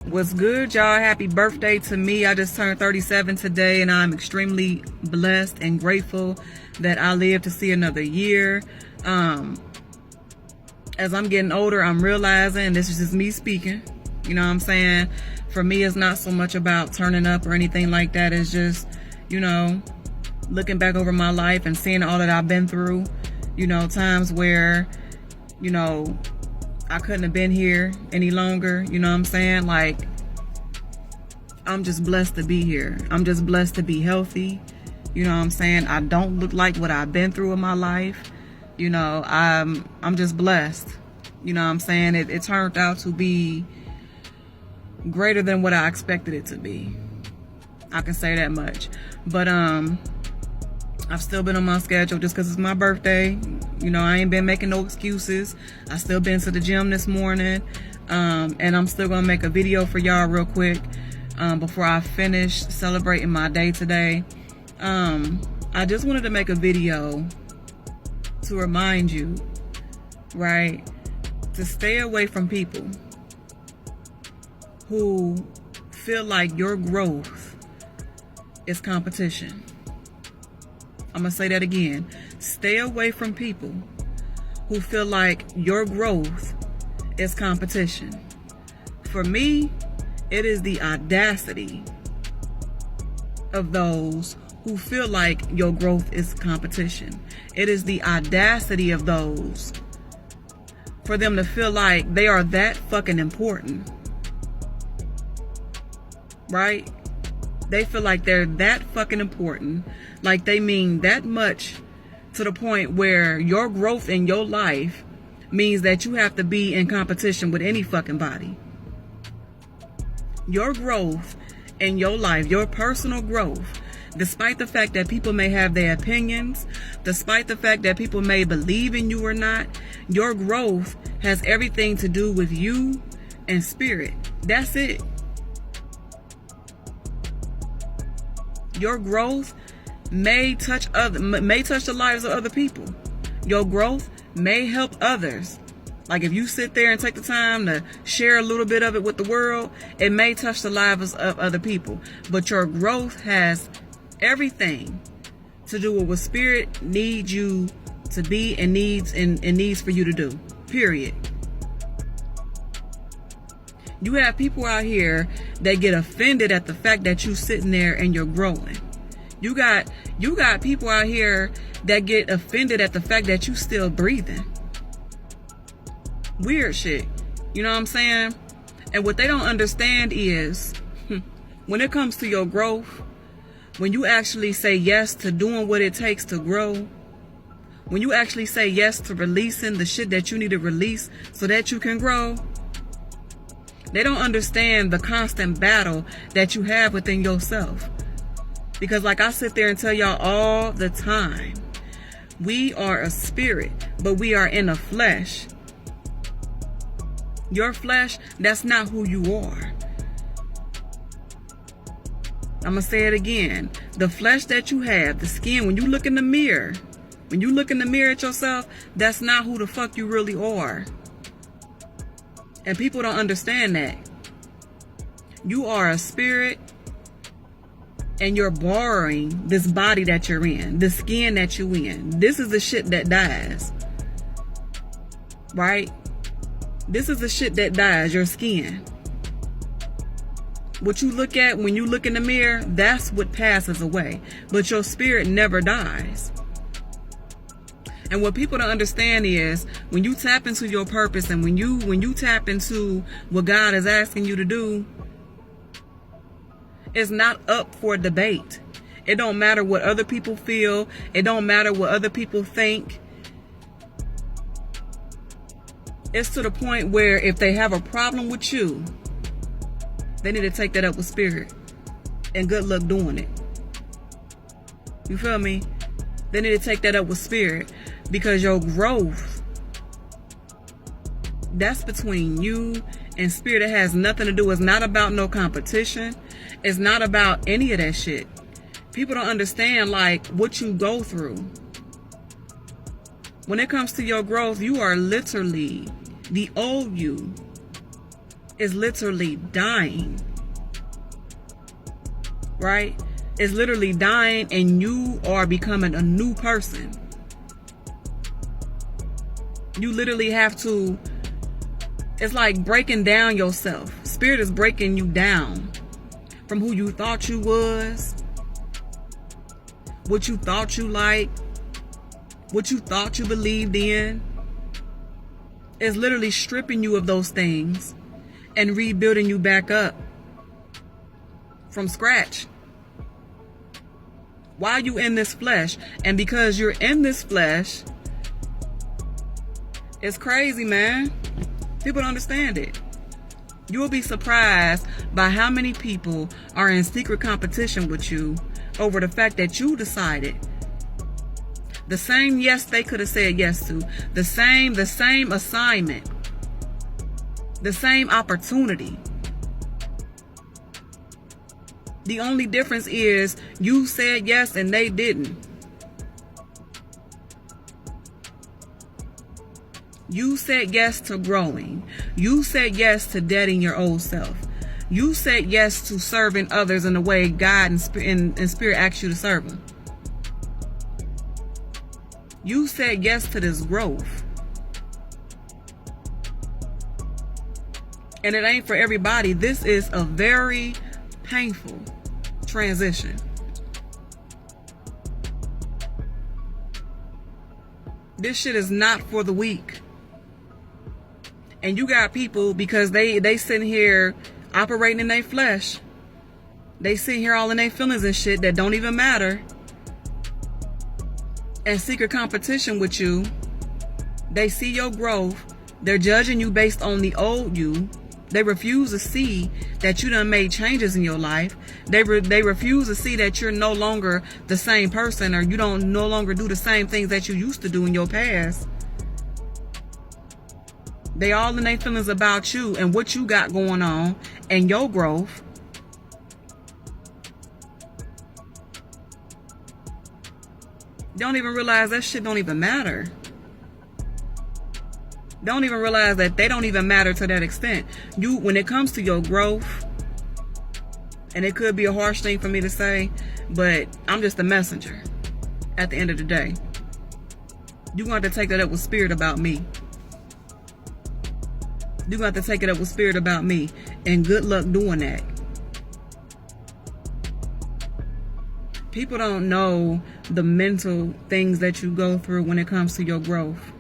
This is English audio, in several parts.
What's good, y'all? Happy birthday to me. I just turned 37 today, and I'm extremely blessed and grateful that I live to see another year. As I'm getting older, I'm realizing, this is just me speaking, you know what I'm saying? For me, it's not so much about turning up or anything like that. It's just, you know, looking back over my life and seeing all that I've been through, you know, times where, you know, I couldn't have been here any longer, you know what I'm saying? Like, I'm just blessed to be here. I'm just blessed to be healthy, you know what I'm saying? I don't look like what I've been through in my life, you know. I'm just blessed, you know what I'm saying? It turned out to be greater than what I expected it to be. I can say that much. But I've still been on my schedule just because it's my birthday. You know, I ain't been making no excuses. I still been to the gym this morning. And I'm still going to make a video for y'all real quick before I finish celebrating my day today. I just wanted to make a video to remind you, right, to stay away from people who feel like your growth is competition. I'm going to say that again. Stay away from people who feel like your growth is competition. For me, it is the audacity of those who feel like your growth is competition. It is the audacity of those for them to feel like they are that fucking important. Right? They feel like they're that fucking important, like they mean that much, to the point where your growth in your life means that you have to be in competition with any fucking body. Your growth in your life, your personal growth, despite the fact that people may have their opinions, despite the fact that people may believe in you or not, your growth has everything to do with you and spirit. That's it. Your growth may touch the lives of other people. Your growth may help others. Like if you sit there and take the time to share a little bit of it with the world, it may touch the lives of other people. But your growth has everything to do with what spirit needs you to be and needs for you to do. Period. You have people out here that get offended at the fact that you sitting there and you're growing. You got people out here that get offended at the fact that you still breathing. Weird shit. You know what I'm saying? And what they don't understand is when it comes to your growth, when you actually say yes to doing what it takes to grow, when you actually say yes to releasing the shit that you need to release so that you can grow, they don't understand the constant battle that you have within yourself. Because like I sit there and tell y'all all the time, we are a spirit, but we are in a flesh. Your flesh, that's not who you are. I'm going to say it again. The flesh that you have, the skin, when you look in the mirror at yourself, that's not who the fuck you really are. And people don't understand that. You are a spirit, and you're borrowing this body that you're in, the skin that you're in. This is the shit that dies. Right? This is the shit that dies, your skin. What you look at when you look in the mirror, that's what passes away. But your spirit never dies. And what people don't understand is when you tap into your purpose and when you tap into what God is asking you to do, it's not up for debate. It don't matter what other people feel. It don't matter what other people think. It's to the point where if they have a problem with you, they need to take that up with spirit. And good luck doing it. You feel me? They need to take that up with spirit. Because your growth, that's between you and spirit. It has nothing to do. It's not about no competition. It's not about any of that shit. People don't understand like what you go through. When it comes to your growth, you are literally the old you is literally dying. Right? It's literally dying, and you are becoming a new person. You literally have to, it's like breaking down yourself. Spirit is breaking you down from who you thought you was, what you thought you liked, what you thought you believed in. It's literally stripping you of those things and rebuilding you back up from scratch. While you in this flesh, and because you're in this flesh, it's crazy, man. People don't understand it. You will be surprised by how many people are in secret competition with you over the fact that you decided the same yes they could have said yes to, the same assignment, the same opportunity. The only difference is you said yes and they didn't. You said yes to growing. You said yes to deading your old self. You said yes to serving others in the way God and Spirit asked you to serve them. You said yes to this growth. And it ain't for everybody. This is a very painful transition. This shit is not for the weak. And you got people, because they sitting here operating in their flesh. They sitting here all in their feelings and shit that don't even matter. And secret competition with you. They see your growth. They're judging you based on the old you. They refuse to see that you done made changes in your life. They refuse to see that you're no longer the same person, or you don't no longer do the same things that you used to do in your past. They all in their feelings about you and what you got going on and your growth. They don't even realize that shit don't even matter. Don't even realize that they don't even matter to that extent. You, when it comes to your growth, and it could be a harsh thing for me to say, but I'm just a messenger at the end of the day. You're going to have to take that up with Spirit about me. You're going to have to take it up with Spirit about me. And good luck doing that. People don't know the mental things that you go through when it comes to your growth.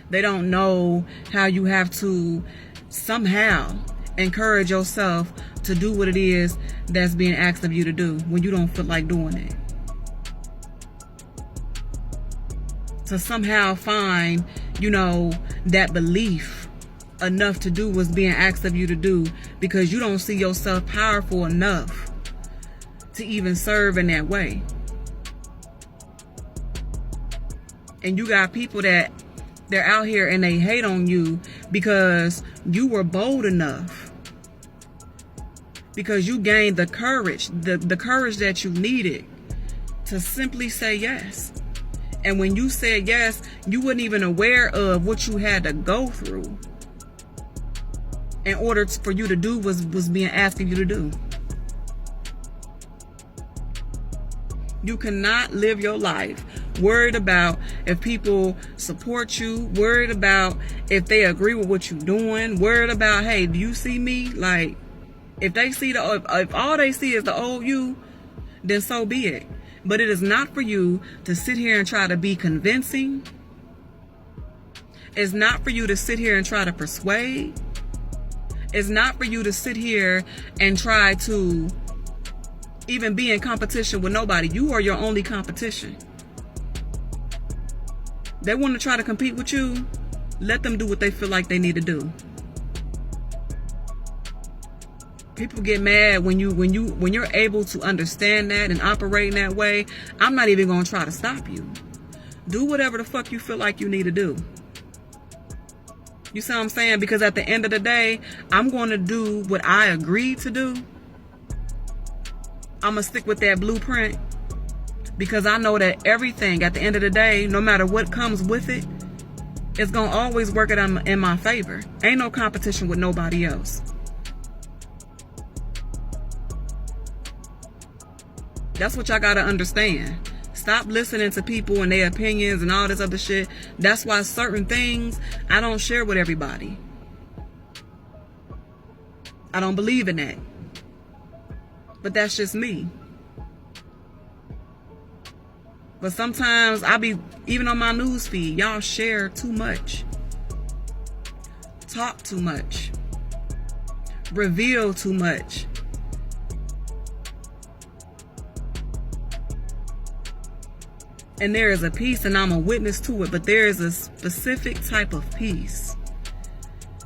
They don't know how you have to somehow encourage yourself to do what it is that's being asked of you to do when you don't feel like doing it. To somehow find, that belief enough to do what's being asked of you to do, because you don't see yourself powerful enough to even serve in that way. And you got people that they're out here and they hate on you because you were bold enough, because you gained the courage, the courage that you needed to simply say yes. And when you said yes, you weren't even aware of what you had to go through in order for you to do was being asked of you to do. You cannot live your life worried about if people support you, worried about if they agree with what you're doing, worried about, hey, do you see me? Like, if all they see is the old you, then so be it. But it is not for you to sit here and try to be convincing. It's not for you to sit here and try to persuade. It's not for you to sit here and try to even be in competition with nobody. You are your only competition. They want to try to compete with you. Let them do what they feel like they need to do. People get mad when you're able to understand that and operate in that way. I'm not even going to try to stop you. Do whatever the fuck you feel like you need to do. You see what I'm saying? Because at the end of the day, I'm going to do what I agreed to do. I'm going to stick with that blueprint, because I know that everything at the end of the day, no matter what comes with it, it's going to always work it in my favor. Ain't no competition with nobody else. That's what y'all got to understand. Stop listening to people and their opinions and all this other shit. That's why certain things I don't share with everybody. I don't believe in that. But that's just me. But sometimes I be, even on my news feed, y'all share too much. Talk too much. Reveal too much. And there is a peace, and I'm a witness to it, but there is a specific type of peace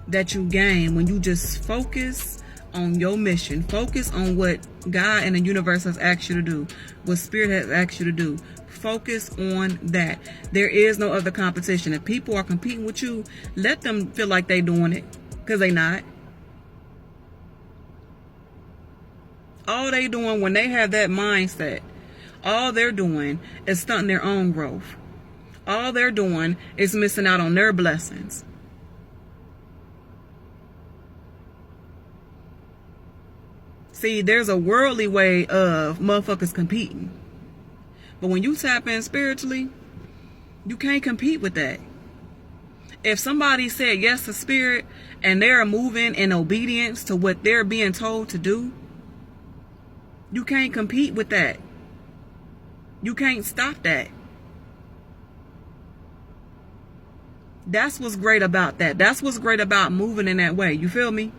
that you gain when you just focus on your mission. Focus on what God and the universe has asked you to do, what Spirit has asked you to do. Focus on that. There is no other competition. If people are competing with you, let them feel like they doing it, because they not. All they doing when they have that mindset, all they're doing is stunting their own growth. All they're doing is missing out on their blessings. See, there's a worldly way of motherfuckers competing. But when you tap in spiritually, you can't compete with that. If somebody said yes to Spirit and they're moving in obedience to what they're being told to do, you can't compete with that. You can't stop that. That's what's great about that. That's what's great about moving in that way. You feel me?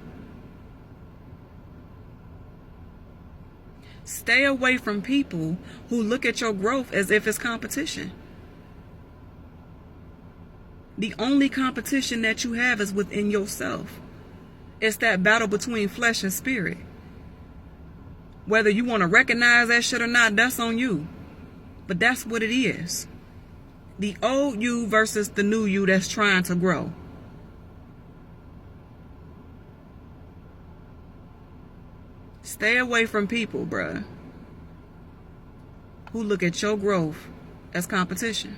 Stay away from people who look at your growth as if it's competition. The only competition that you have is within yourself. It's that battle between flesh and spirit. Whether you want to recognize that shit or not, that's on you. But that's what it is. The old you versus the new you that's trying to grow. Stay away from people, bruh, who look at your growth as competition.